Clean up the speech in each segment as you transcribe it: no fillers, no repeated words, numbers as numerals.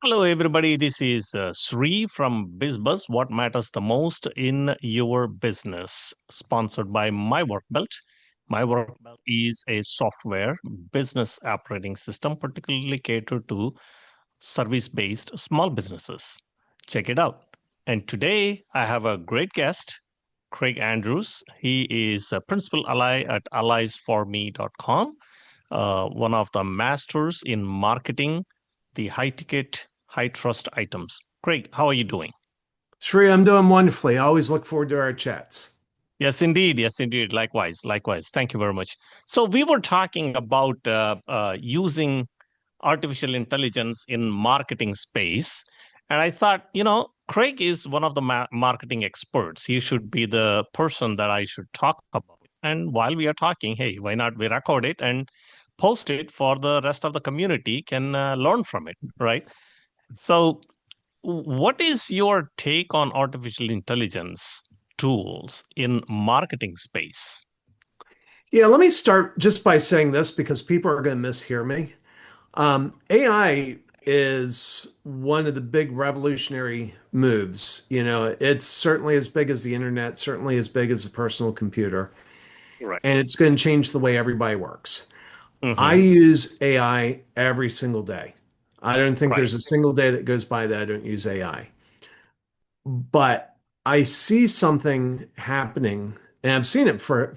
Hello, everybody. This is Sree from BizBuzz, What Matters the Most in Your Business, sponsored by My Work Belt. My Work Belt is a software business operating system, particularly catered to service based small businesses. Check it out. And today I have a great guest, Craig Andrews. He is a principal ally at alliesforme.com, one of the masters in marketing the high ticket, high trust items. Craig, how are you doing? Sree, I'm doing wonderfully. I always look forward to our chats. Yes, indeed. Yes, indeed. Likewise. Likewise. Thank you very much. So, we were talking about using artificial intelligence in marketing space. And I thought, Craig is one of the marketing experts. He should be the person that I should talk about. And while we are talking, hey, why not we record it and post it for the rest of the community can learn from it, right? So, what is your take on artificial intelligence tools in marketing space? Yeah, let me start just by saying this because people are going to mishear me. AI is one of the big revolutionary moves. It's certainly as big as the internet, certainly as big as a personal computer, Right. and it's going to change the way everybody works. I Mm-hmm. use AI every single day. I don't think Right. there's a single day that goes by that I don't use AI. But I see something happening, and I've seen it for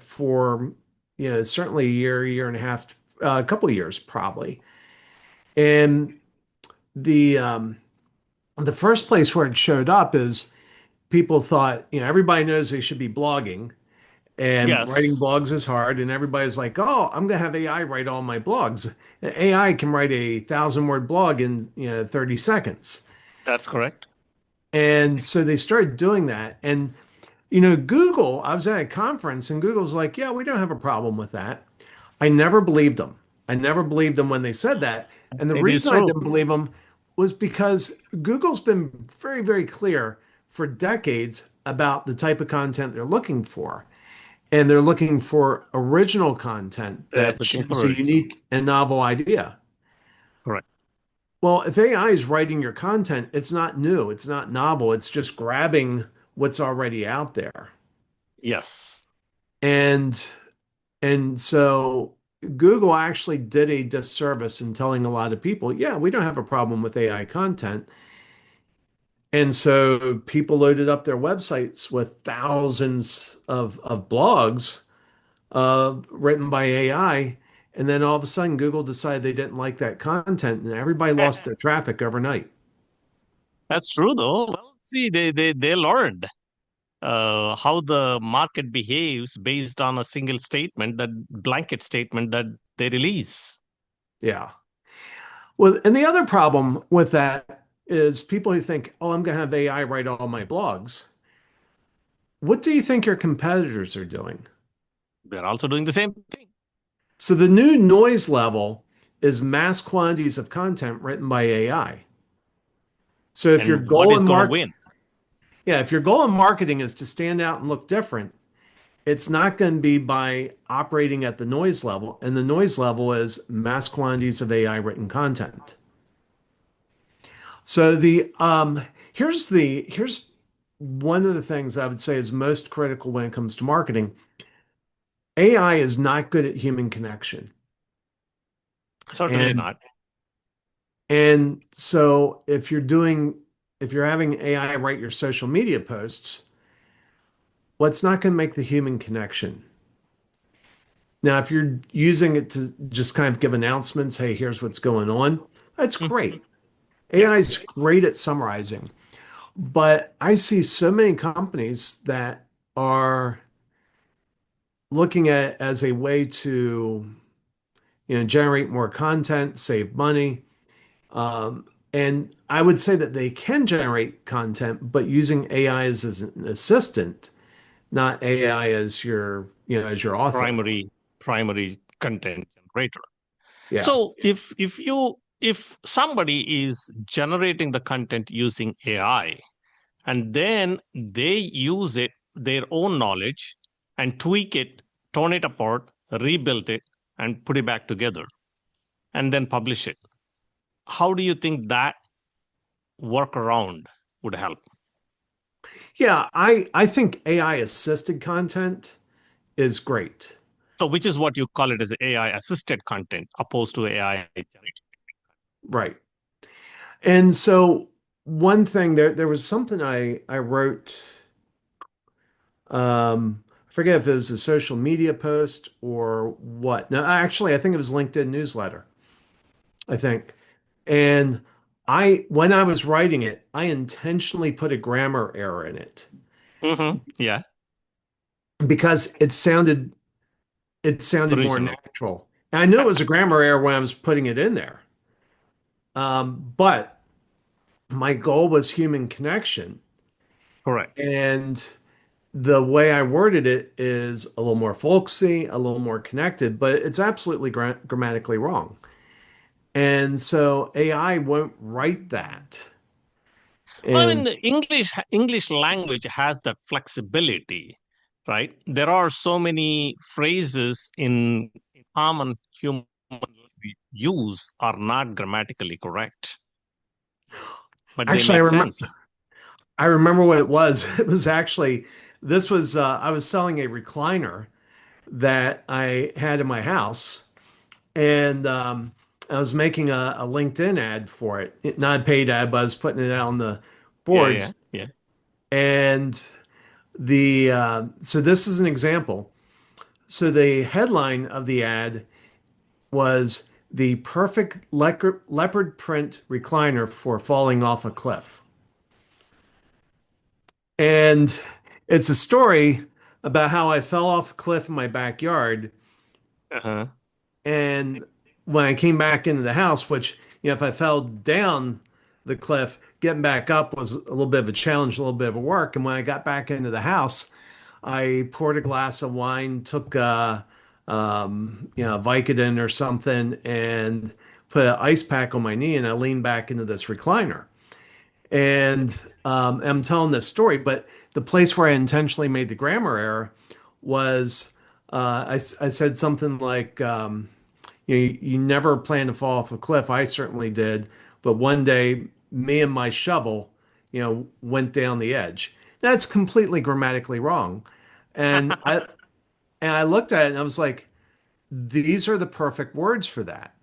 certainly a year and a half, a couple of years probably. And the the first place where it showed up is people thought, everybody knows they should be blogging, and writing Yes, blogs is hard, and everybody's like, oh, I'm gonna have AI write all my blogs. AI can write 1,000 word blog in 30 seconds. that's correct. And so they started doing that. And Google, I was at a conference and Google's like, yeah, we don't have a problem with that. I never believed them. I never believed them when they said that. And the It is reason I true. didn't believe them was because Google's been very, very clear for decades about the type of content they're looking for. And they're looking for original content They're that looking shares a for it. unique and novel idea. Correct. Well, if AI is writing your content, it's not new, it's not novel, it's just grabbing what's already out there. Yes. And and so Google actually did a disservice in telling a lot of people, yeah, we don't have a problem with AI content. And so people loaded up their websites with thousands of blogs written by AI. And then all of a sudden, Google decided they didn't like that content, and everybody lost their traffic overnight. That's true, though. Well, see, they learned how the market behaves based on a single statement, that blanket statement that they release. Yeah. Well, and the other problem with that is people who think, oh, I'm going to have AI write all my blogs. What do you think your competitors are doing? They're also doing the same thing. So the new noise level is mass quantities of content written by AI. So if your And what goal is in going to win? yeah, if your goal in marketing is to stand out and look different, it's not going to be by operating at the noise level. And the noise level is mass quantities of AI written content. So here's one of the things I would say is most critical when it comes to marketing. AI is not good at human connection. Certainly And not. and so if you're having AI write your social media posts, well, it's not going to make the human connection. Now, if you're using it to just kind of give announcements, hey, here's what's going on, that's Mhm. great. Yeah. AI is great at summarizing, but I see so many companies that are looking at it as a way to, generate more content, save money. And I would say that they can generate content, but using AI as an assistant, not AI as as your author. Primary content generator. Yeah. So if somebody is generating the content using AI and then they use it their own knowledge and tweak it, tone it apart, rebuild it, and put it back together and then publish it. How do you think that workaround would help? Yeah, I think AI assisted content is great. So, which is what you call it as AI assisted content, opposed to AI generated. Right. And so one thing there was something I wrote, I forget if it was a social media post or what. No, actually I think it was LinkedIn newsletter, I think. And when I was writing it, I intentionally put a grammar error in it Yeah, because it sounded more original. natural. And I knew it was a grammar error when I was putting it in there. But my goal was human connection. Correct. And the way I worded it is a little more folksy, a little more connected, but it's absolutely grammatically wrong. And so AI won't write that. Well, I mean, And the English language has that flexibility, right? There are so many phrases in common human we use are not grammatically correct, but they actually, make sense. I remember what it was. It was actually this was I was selling a recliner that I had in my house, and I was making a LinkedIn ad for it, not a paid ad, but I was putting it out on the Yeah, yeah, boards. yeah. And so this is an example. So the headline of the ad was the perfect leopard print recliner for falling off a cliff. And it's a story about how I fell off a cliff in my backyard. Uh-huh. And when I came back into the house, which, if I fell down the cliff, getting back up was a little bit of a challenge, a little bit of a work. And when I got back into the house, I poured a glass of wine, took Vicodin or something, and put an ice pack on my knee, and I leaned back into this recliner. And I'm telling this story, but the place where I intentionally made the grammar error was I said something like, you never plan to fall off a cliff. I certainly did. But one day, me and my shovel, went down the edge. That's completely grammatically wrong. And I looked at it and I was like, these are the perfect words for that.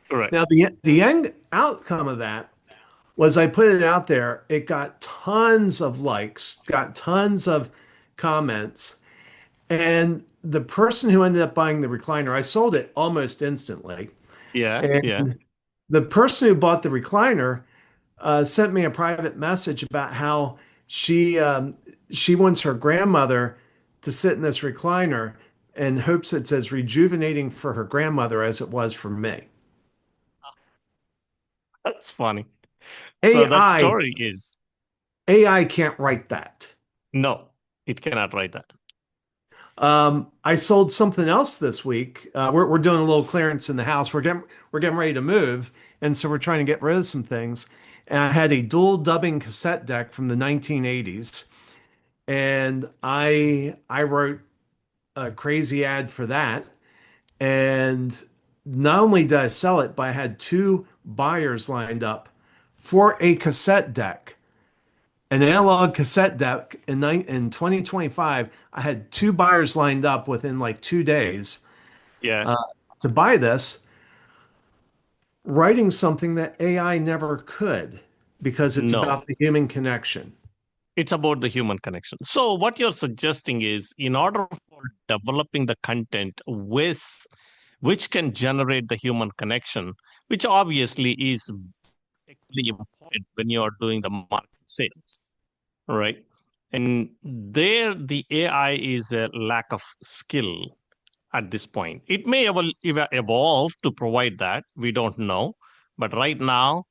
Correct. Now, the end outcome of that was I put it out there. It got tons of likes, got tons of comments. And the person who ended up buying the recliner, I sold it almost instantly. Yeah, yeah. And the person who bought the recliner sent me a private message about how she wants her grandmother to sit in this recliner and hopes it's as rejuvenating for her grandmother as it was for me. That's funny. So that AI story is AI can't write that. no, it cannot write that. I sold something else this week. We're doing a little clearance in the house. We're getting ready to move, and so we're trying to get rid of some things. And I had a dual dubbing cassette deck from the 1980s, and I wrote a crazy ad for that. And not only did I sell it, but I had two buyers lined up for a cassette deck, an analog cassette deck in 2025. I had two buyers lined up within like 2 days Yeah. uh, to buy this, writing something that AI never could because it's No. about the human connection. It's about the human connection. So, what you're suggesting is in order for developing the content with which can generate the human connection, which obviously is equally important when you are doing the market sales, right? And there, the AI is a lack of skill at this point. It may evolve to provide that. We don't know. But right now,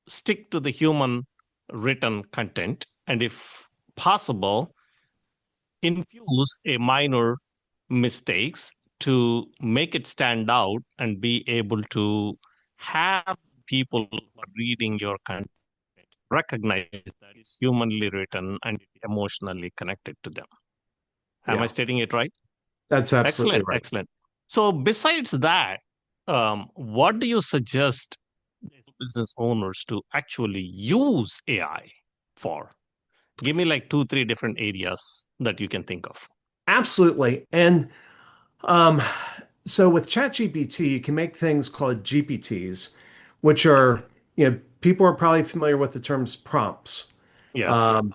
stick to the human written content. And if possible, infuse a minor mistakes to make it stand out and be able to have people who are reading your content recognize that it's humanly written and emotionally connected to them. Am I Yeah, stating it right? that's absolutely Excellent, right. excellent. So besides that, what do you suggest business owners to actually use AI for? Give me like two, three different areas that you can think of. Absolutely. And um, so with ChatGPT, you can make things called GPTs, which are, people are probably familiar with the terms prompts. Yes. Um,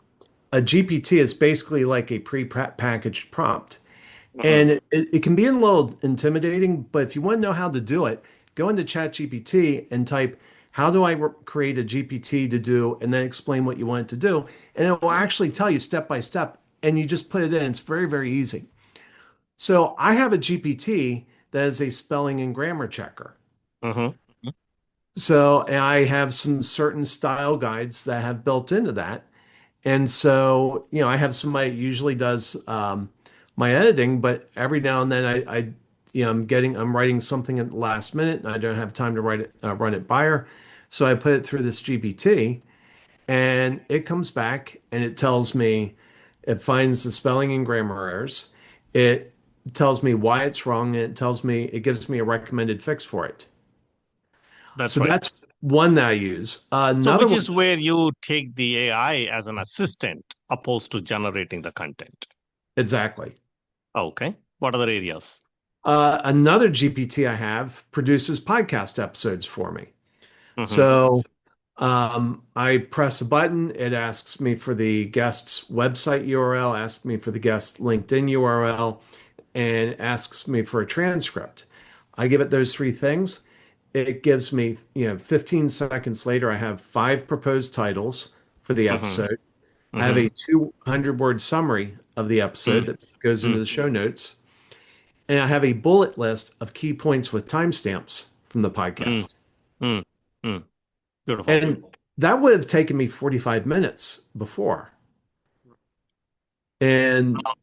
a GPT is basically like a pre-packaged prompt. Hmm. And it can be a little intimidating, but if you want to know how to do it, go into ChatGPT and type, how do I create a GPT to do, and then explain what you want it to do. And it will actually tell you step by step, and you just put it in. It's very, very easy. So I have a GPT that is a spelling and grammar checker. Hmm. So and I have some certain style guides that I have built into that. And so, I have somebody that usually does my editing, but every now and then I'm writing something at the last minute and I don't have time to run it by her. So I put it through this GPT and it comes back and it finds the spelling and grammar errors. It tells me why it's wrong and it gives me a recommended fix for it. That's So right. that's one that I use. So, Another which one, is where you take the AI as an assistant opposed to generating the content. exactly. Okay. What other areas? Another GPT I have produces podcast episodes for me. Hmm. So I press a button, it asks me for the guest's website URL, asks me for the guest's LinkedIn URL, and asks me for a transcript. I give it those three things. It gives me, 15 seconds later, I have five proposed titles for the Hmm. episode. I have Hmm. a 200-word summary of the episode Mm, that goes into mm, the show notes. And I have a bullet list of key points with timestamps from the mm, podcast. mm, mm. Beautiful. And that would have taken me 45 minutes before. And Now,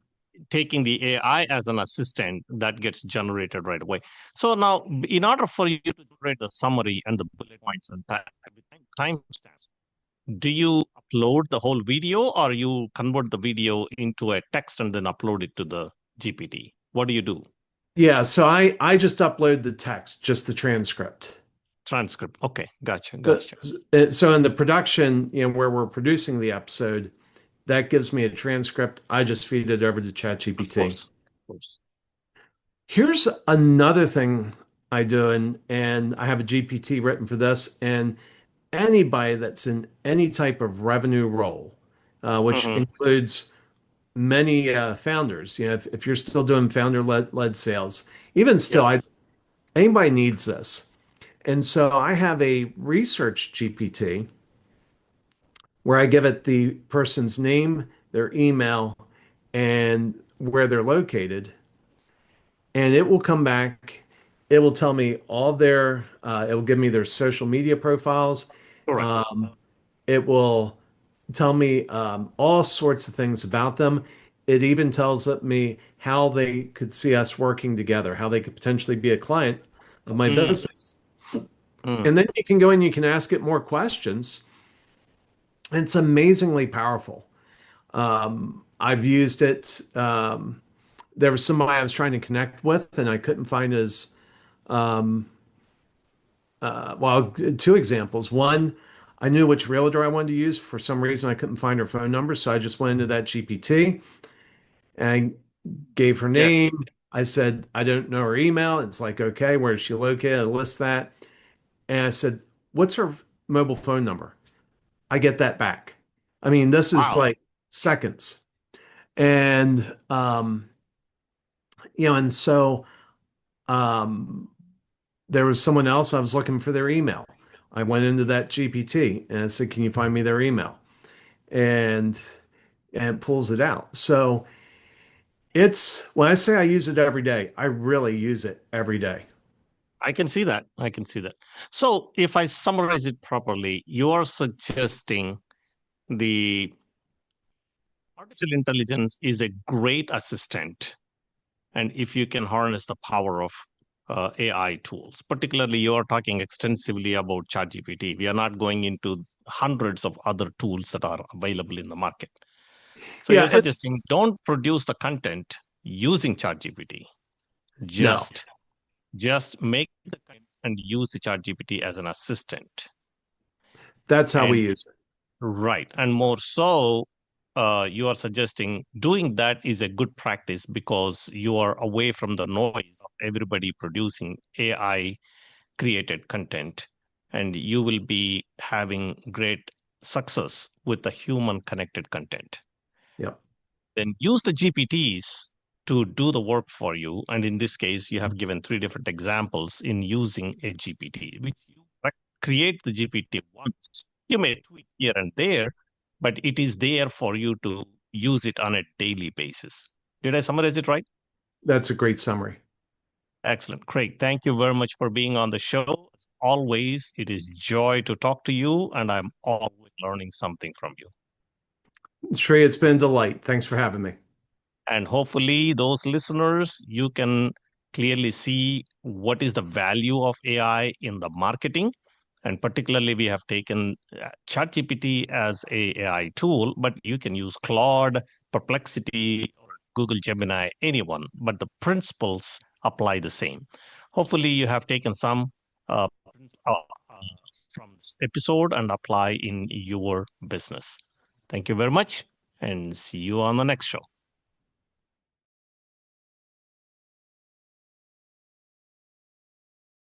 taking the AI as an assistant that gets generated right away. So now, in order for you to generate the summary and the bullet points and timestamps, do you upload the whole video or you convert the video into a text and then upload it to the GPT? What do you do? yeah, so I just upload the text, just the transcript. Transcript. Okay, gotcha, But gotcha. so in the production, where we're producing the episode, that gives me a transcript. I just feed it over to Of ChatGPT. course, of course. Here's another thing I do, and I have a GPT written for this, and anybody that's in any type of revenue role, which Hmm. includes many founders. If you're still doing founder led sales, even still, Yes. anybody needs this. And so I have a research GPT where I give it the person's name, their email, and where they're located, and it will come back. It will tell me all their. It will give me their social media profiles. Correct. Um, it will tell me all sorts of things about them. It even tells me how they could see us working together, how they could potentially be a client of my Mm, business. mm. And then you can go and you can ask it more questions. And it's amazingly powerful. I've used it. There was somebody I was trying to connect with, and I couldn't find his. Well, two examples. One, I knew which realtor I wanted to use. For some reason, I couldn't find her phone number, so I just went into that GPT and I gave her Yes. name. I said, I don't know her email. It's like, okay, where is she located? I list that. And I said, what's her mobile phone number? I get that back. I mean, this is Wow. like seconds. And, and so um, there was someone else, I was looking for their email. I went into that GPT and I said, can you find me their email? And and it pulls it out. So it's when I say I use it every day, I really use it every day. I can see that. I can see that. So, if I summarize it properly, you are suggesting the artificial intelligence is a great assistant. And if you can harness the power of AI tools, particularly you are talking extensively about ChatGPT. We are not going into hundreds of other tools that are available in the market. So, Yeah, you're suggesting don't produce the content using ChatGPT. no. Just just make the content and use the ChatGPT as an assistant. That's how we And use it. right. And more so, you are suggesting doing that is a good practice because you are away from the noise of everybody producing AI created content. And you will be having great success with the human connected content. Yep. Then use the GPTs to do the work for you. And in this case, you have given three different examples in using a GPT, which you create the GPT once. You may tweak here and there, but it is there for you to use it on a daily basis. Did I summarize it right? That's a great summary. Excellent. Craig, thank you very much for being on the show. As always, it is joy to talk to you, and I'm always learning something from you. Shrey, it's been a delight. Thanks for having me. And hopefully, those listeners, you can clearly see what is the value of AI in the marketing. And particularly, we have taken ChatGPT as a AI tool, but you can use Claude, Perplexity, or Google Gemini, anyone. But the principles apply the same. Hopefully, you have taken some from this episode and apply in your business. Thank you very much, and see you on the next show.